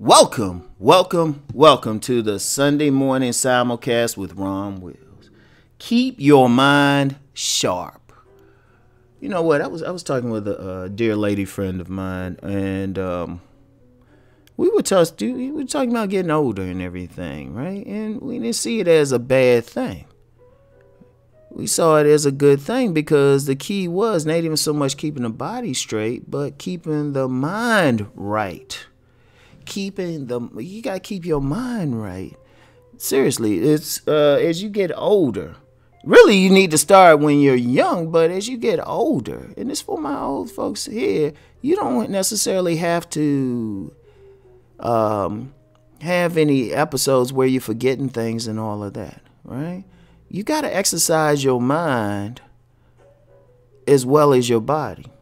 Welcome to the Sunday morning simulcast with Rom Wills. Keep your mind sharp. You know what? I was talking with a dear lady friend of mine, and we were talking about getting older and everything, right? And we didn't see it as a bad thing. We saw it as a good thing because the key was not even so much keeping the body straight, but keeping the mind right. You gotta keep your mind right. Seriously, it's as you get older. Really, you need to start when you're young, but as you get older, and it's for my old folks here, you don't necessarily have to have any episodes where you're forgetting things and all of that, right? You gotta exercise your mind as well as your body,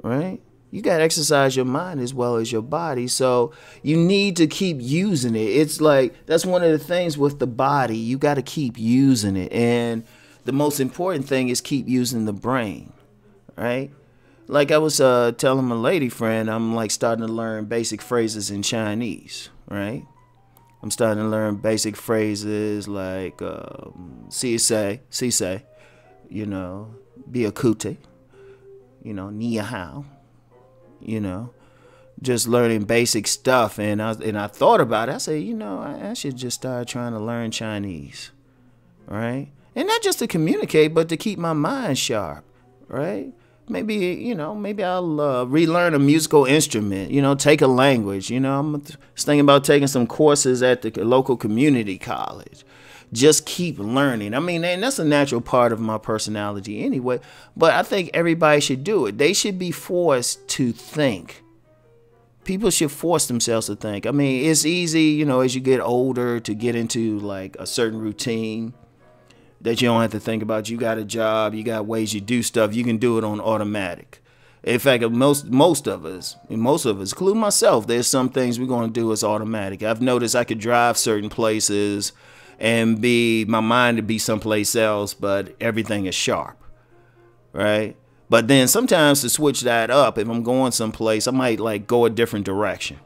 right? You got to exercise your mind as well as your body. So you need to keep using it. It's like, that's one of the things with the body. You got to keep using it. And the most important thing is keep using the brain, right? Like I was telling my lady friend, I'm like starting to learn basic phrases in Chinese, right? I'm starting to learn basic phrases like si you know, be a kute, you know, ni hao. You know, just learning basic stuff. And I thought about it. I said, you know, I should just start trying to learn Chinese, right? And not just to communicate, but to keep my mind sharp, right? Maybe I'll relearn a musical instrument, you know, take a language. You know, I'm thinking about taking some courses at the local community college. Just keep learning. I mean, and that's a natural part of my personality anyway, but I think everybody should do it. They should be forced to think. People should force themselves to think. I mean, it's easy, you know, as you get older to get into like a certain routine that you don't have to think about. You got a job, you got ways you do stuff. You can do it on automatic. In fact, most of us, including myself, there's some things we're going to do as automatic. I've noticed I could drive certain places and my mind to be someplace else, but everything is sharp, right? But then sometimes to switch that up, if I'm going someplace, I might like go a different direction.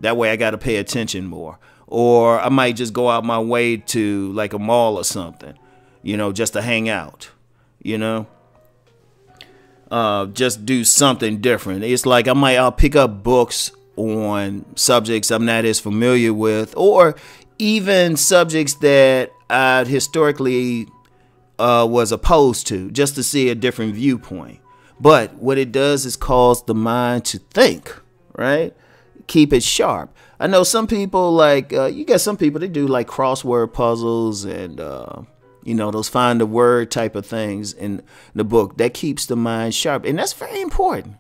That way I got to pay attention more. Or I might just go out my way to like a mall or something, you know, just to hang out, you know? Just do something different. It's like I'll pick up books on subjects I'm not as familiar with, or even subjects that I historically was opposed to, just to see a different viewpoint. But what it does is cause the mind to think, right? Keep it sharp. I know some people like, you got some people that do like crossword puzzles and, you know, those find the word type of things in the book. That keeps the mind sharp. And that's very important.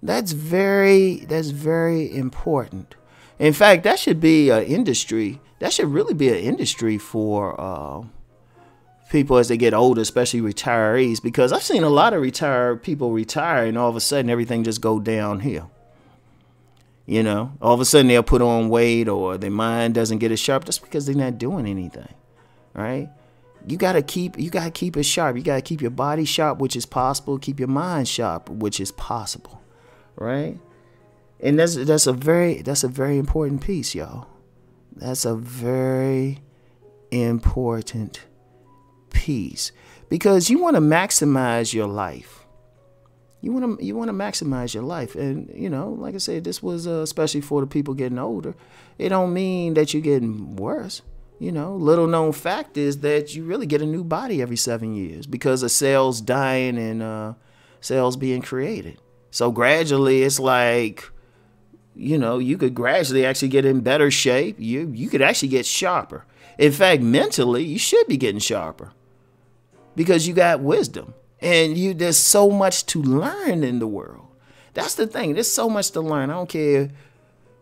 That's very important. In fact, that should be an industry. That should really be an industry for people as they get older, especially retirees, because I've seen a lot of people retire and all of a sudden everything just go downhill. You know, all of a sudden they'll put on weight or their mind doesn't get as sharp just because they're not doing anything, right? You gotta keep it sharp. You gotta keep your body sharp, which is possible. Keep your mind sharp, which is possible, right? And that's a very important piece, y'all. That's a very important piece because you want to maximize your life. You want to maximize your life, and you know, like I said, this was especially for the people getting older. It don't mean that you're getting worse. You know, little known fact is that you really get a new body every 7 years because of cells dying and cells being created. So gradually, it's like, you know, you could gradually actually get in better shape. You could actually get sharper. In fact, mentally, you should be getting sharper because you got wisdom. And there's so much to learn in the world. That's the thing. There's so much to learn. I don't care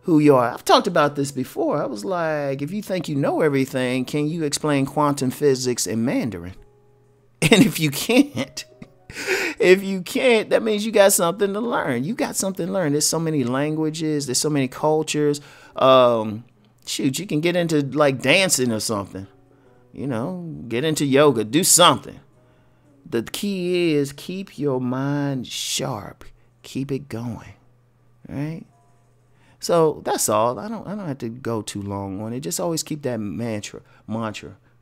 who you are. I've talked about this before. I was like, if you think you know everything, can you explain quantum physics in Mandarin? And if you can't, that means you got something to learn. You got something to learn. There's so many languages. There's so many cultures. Shoot, you can get into like dancing or something. You know, get into yoga. Do something. The key is keep your mind sharp. Keep it going. Right? So that's all. I don't have to go too long on it. Just always keep that mantra,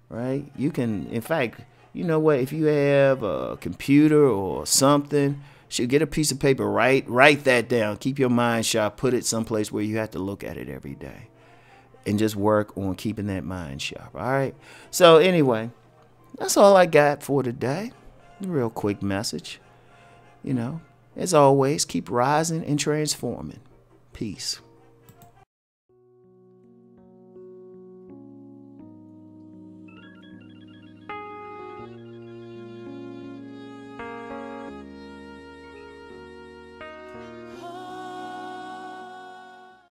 right? You can, in fact, you know what? If you have a computer or something, should get a piece of paper, write that down. Keep your mind sharp. Put it someplace where you have to look at it every day, and just work on keeping that mind sharp. All right. So anyway, that's all I got for today. A real quick message. You know, as always, keep rising and transforming. Peace.